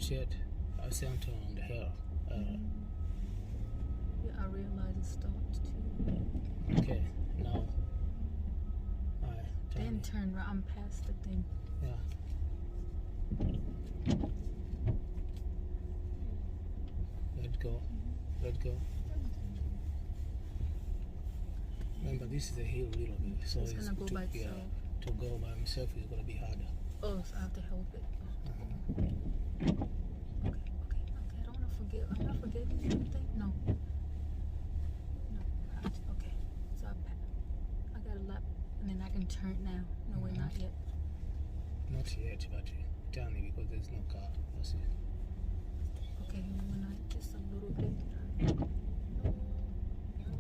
Not yet. I sent on the hill. Yeah, I realize it stopped too. Okay, now. Alright, Then turn right. I'm past the thing. Yeah. Let go. Let go. Remember, this is a hill a little bit, so it's gonna go by itself. To go by himself is gonna be harder. Oh, so I have to help it. Okay. I don't want to forget. Am I forgetting something? No. Okay. So I got a lap, and then I can turn now. No, we're not yet. Not yet, but tell me because there's no car. That's it. Okay, when I just a little bit.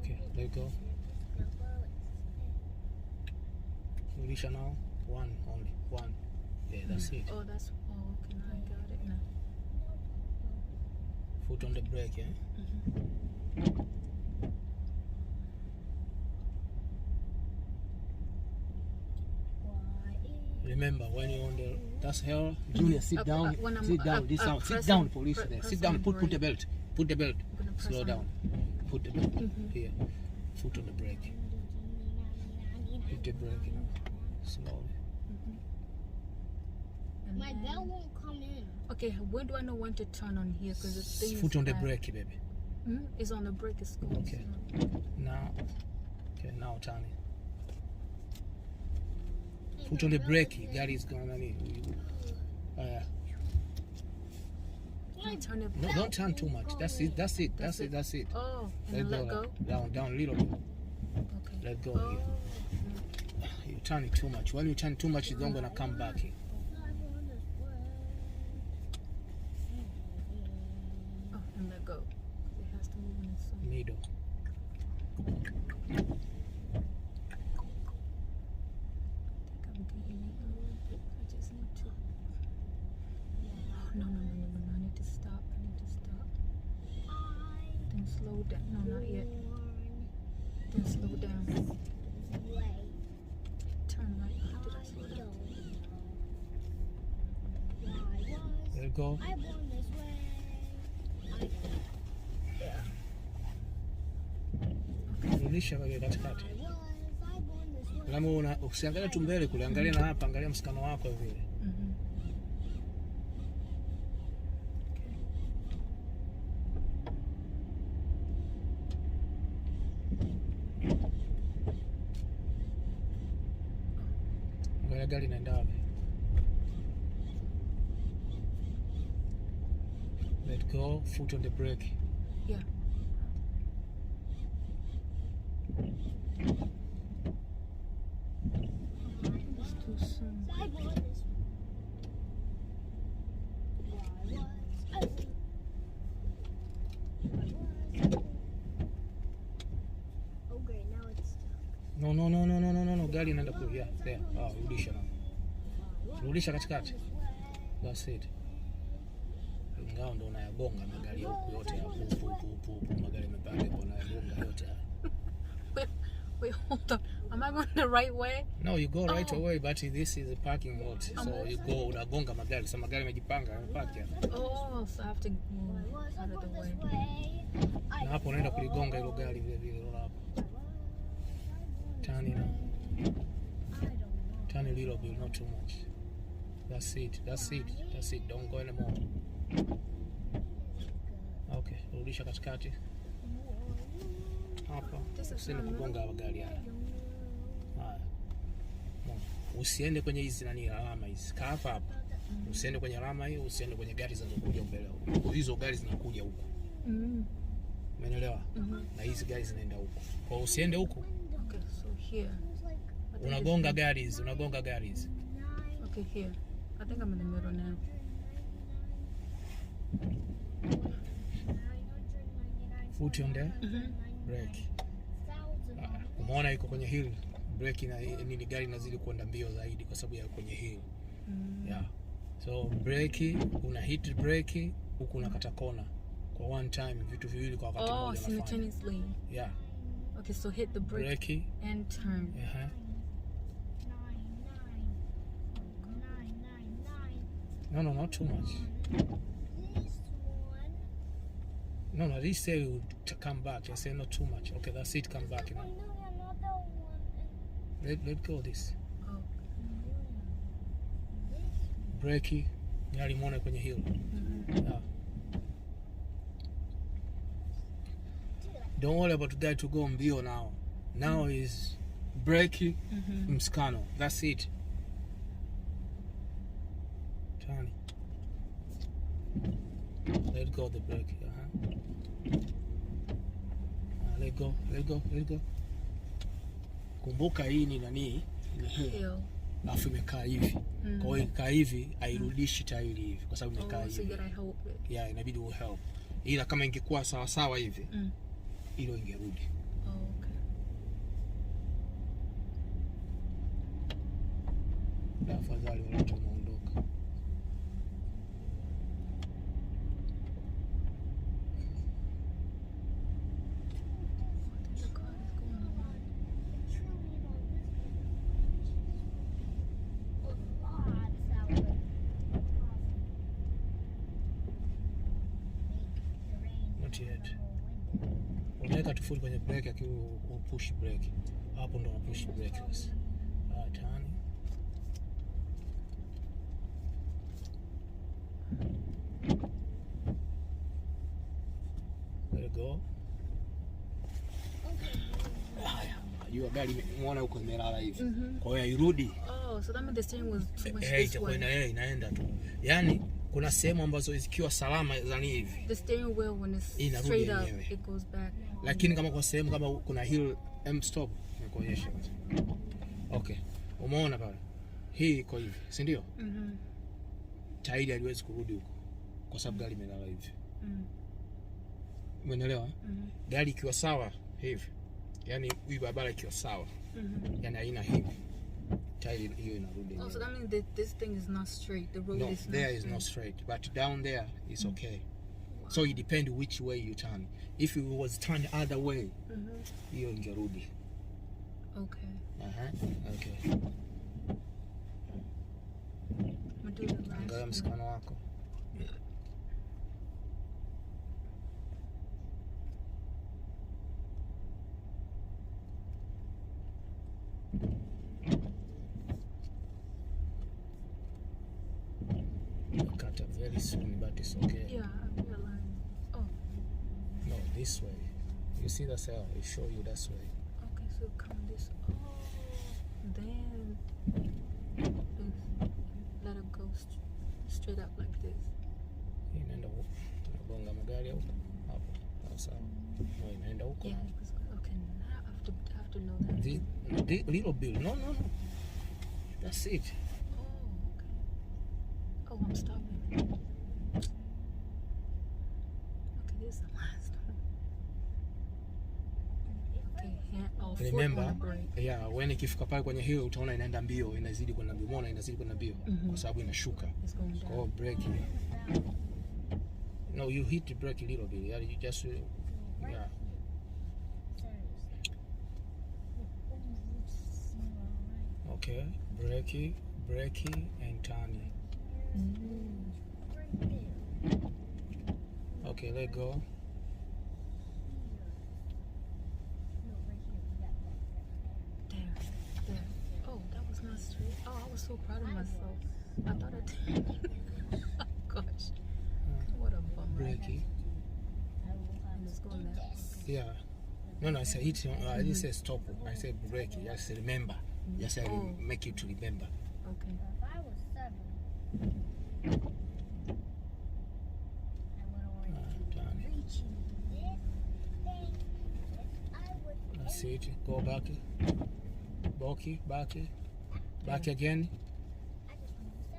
Okay, let go. Rudisha now. One only. One. Yeah, that's it. Oh, okay, now I got it now. Foot on the brake, yeah? Remember, when you're on the that's hell, Julia, sit down. Sit down. Sit down, police. Sit down. Put the belt. Put the belt. Slow down. Put the belt here. Foot on the brake. Hit the brake, slowly. My bell won't come in. Okay, when do I know when to turn on here? Because the thing foot is on the brake, baby. It's on the brake. It's going. Okay. Now. Okay, now turn it. Foot on the brake. Gary is going on it. Turn it. No, don't turn too much. That's it. That's it. Oh, and let go. Down a little bit. Okay. Let go. You turn it too much. When you turn too much, it's not gonna come back in. Oh, and let go. It has to move in its own. Middle. I think I'm getting it a little bit. I just need to. Oh, no. I need to stop. Then slow down. No, not yet. Then slow down. Turn right. Did I slow down? Let go. Rudisha kage katikati. Kama usiangalie tu mbele kule, angalia na hapa, angalia msikano wako vile. Angalia gari inaenda wapi? Let go, foot on the brake. Yeah. It's too soon. Okay, now it's stuck. No. Gari inaenda kule. Yeah, there. Rudisha now. Rudisha katikati. That's it. Ingawa ndo unayagonga magari ya huku yote ya magari mepande kwa unayagonga yote. Wait, hold on. Am I going the right way? No, you go right away, but this is a parking lot. So you go unagonga magari. So magari yamejipanga yamepaki hapa. Oh, so I have to move out of the way. Na hapo unaenda kuligonga hilo gari vile vile hapo. Turn a little bit, not too much. That's it. Don't go anymore. Okay, rudisha katikati. Hapa. Usiende kugonga magari haya. Haya. Usiende kwenye hizi alama hizi. Kaa hapa. Usiende kwenye alama hiyo, usiende kwenye gari zinazokuja mbele huko. Hizo gari zinakuja huko. Umeelewa? Na hizi gari zinaenda huko. Kwa usiende huko. Okay, so here. Unagonga gari hizi. Okay, here. I think I'm in the middle now. Foot on the brake. Umeona iko kwenye hill. Brake nini gari inazidi kwenda mbio zaidi kwa sababu ya kwenye hill. Yeah. So brake, una hit brake, huku unakata kona. Kwa one time, vitu viwili kwa wakati mmoja unafanya. Simultaneously. Yeah. Okay, so hit the brake and turn. No, not too much. No, no, this say you come back. I say not too much. Okay, that's it. Come back now. Another one. Let go this. Oh. Breki. Nilimwona kwenye hill. Yeah. Don't worry about that to go mbio now. Now is breki, mskano. That's it. Turn. Let go the brake. Let go. Kumbuka hii ni nani? Ni hill. Alafu imekaa hivi. Kwa hiyo ikaa hivi hairudishi tairi hivi kwa sababu imekaa hivi. Yeah, inabidi help. Ila kama ingekuwa sawa sawa hivi, hilo ingerudi. Afadhali watu wameondoka. Not yet. Unaweka tufuli kwenye brake akiwa push brake. Hapo ndo push brake sasa. Turn. Let go. Haya, hiyo gari umeona huko imelala hivi. Kwa hiyo hairudi. Oh, so that means the steering was too much this way. Inaenda tu. Yaani kuna sehemu ambazo zikiwa salama zani hivi. The steering wheel when it's straight up it goes back. Lakini kama kwa sehemu kama kuna hill stop nakuonyesha. Okay. Umeona pale? Hii iko hivi, si ndio? Tairi haliwezi kurudi huko kwa sababu gari imelala hivi. Umeelewa? Gari ikiwa sawa hivi. Yaani hii barabara ikiwa sawa. Yaani haina hivi. Tairi hiyo inarudi. Oh, so that means that this thing is not straight. The road is not there is not straight, but down there is okay. Wow. So it depends which way you turn. If it was turned other way, hiyo ingerudi. Okay. Okay. Angalia msikano wako. Cut up very soon, but it's okay. Yeah, I realize. Oh. No, this way. You see the cell? It show you that way. Okay, so come this. Oh, then let it go straight up like this. Inaenda huko. Tunagonga magari huko. Hapo. Sawa. No, inaenda huko. Yeah, okay. Now I have to know that. The little bit. No. That's it. Oh, okay. Oh, I'm stopping. Okay, this is the last one. Okay, remember, yeah, when ikifika pale kwenye hiyo utaona inaenda mbio, inazidi kwenda mbio. Umeona inazidi kwenda mbio kwa sababu inashuka. Kwa brake. No, you hit the brake a little bit. Yeah, you just yeah. Okay, brake and turn. Okay, let go. There. Oh, that was not straight. Oh, I was so proud of myself. I thought I did. Oh, gosh. What a bummer. Brake. I'm just going there. Yeah. No, I said hit. I didn't say stop. I said brake. Just remember. Just make you to remember. Okay. If I was 7, That's it. Go back. Back again.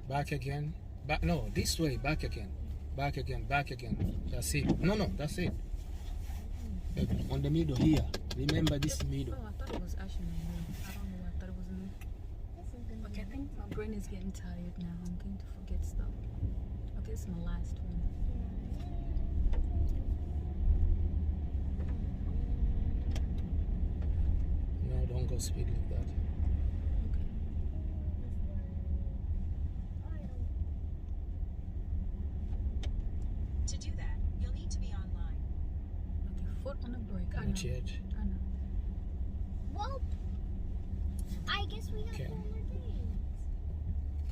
Back again. No, this way. Back again. That's it. No, that's it. On the middle here. Remember this middle. Oh, I thought it was actually me. I don't know. I thought it was me. Okay, I think my brain is getting tired now. I'm going to forget stuff. Okay, this is my last one. No, don't go speed like that. Okay. To do that, you'll need to be online. foot on the brake. I know. Not yet. I know. Well, I guess we have Okay. 4 more days.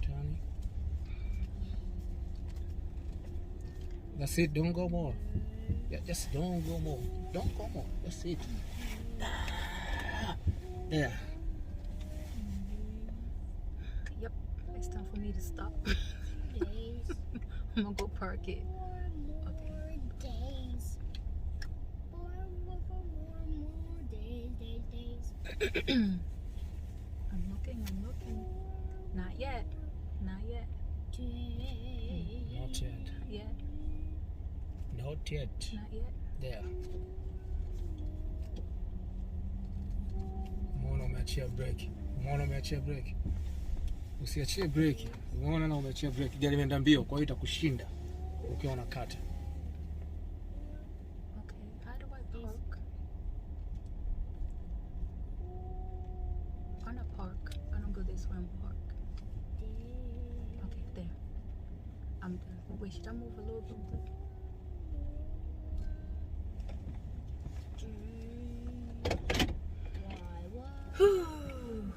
Johnny. That's it. Don't go more. Yeah, just don't go more. Don't go more. That's it. There. Yep. It's time for me to stop. Days. I'm gonna go park it. 4 more days. 4 more days. I'm looking. Not yet. Not yet. Not yet. Not yet. Not yet. There. Umeona umeachia breki. Umeona umeachia breki. Usiachie breki. Umeona na umeachia breki. Gari imeenda mbio, kwa hiyo itakushinda ukiwa unakata. Okay. How do I park? I don't park. I don't go this way and park. Okay, there. I'm done. Wait, should I move a little bit?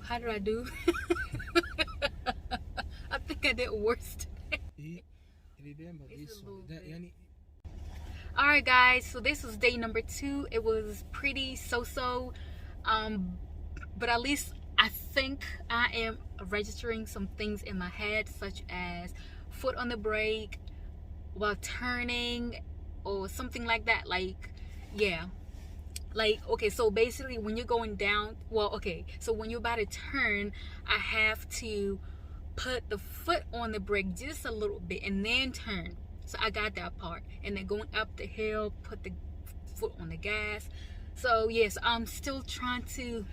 How did I do? I think I did worse today. Remember It's this a little one. bit. Yani, Alright guys, so this was day number 2. It was pretty so-so. But at least I think I am registering some things in my head, such as foot on the brake while turning or something like that. Like, yeah. Like, okay, so basically when you're going down, well, okay, so when you're about to turn, I have to put the foot on the brake just a little bit and then turn. So I got that part. And then going up the hill, put the foot on the gas. So yes, I'm still trying to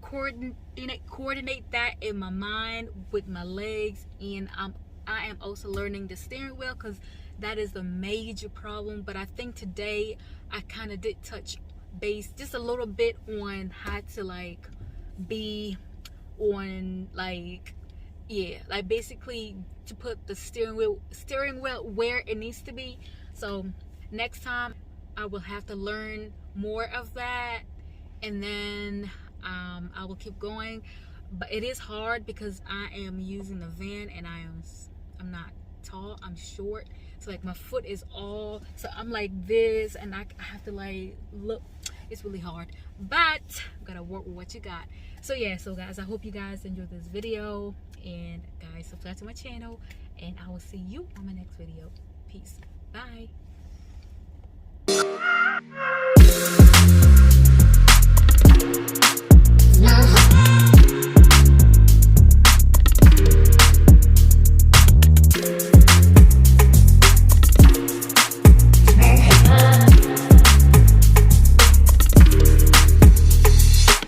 coordinate that in my mind with my legs, and I am also learning the steering wheel, because that is the major problem. But I think today I kind of did touch base just a little bit on how to like be on, like, yeah, like basically to put the steering wheel where it needs to be. So next time I will have to learn more of that, and then I will keep going. But it is hard because I am using the van, and I'm not tall, I'm short, so like my foot is all, so I'm like this, and I have to like look. It's really hard, but you gotta work with what you got. So yeah, so guys, I hope you guys enjoyed this video, and guys, subscribe to my channel, and I will see you on my next video. Peace. Bye.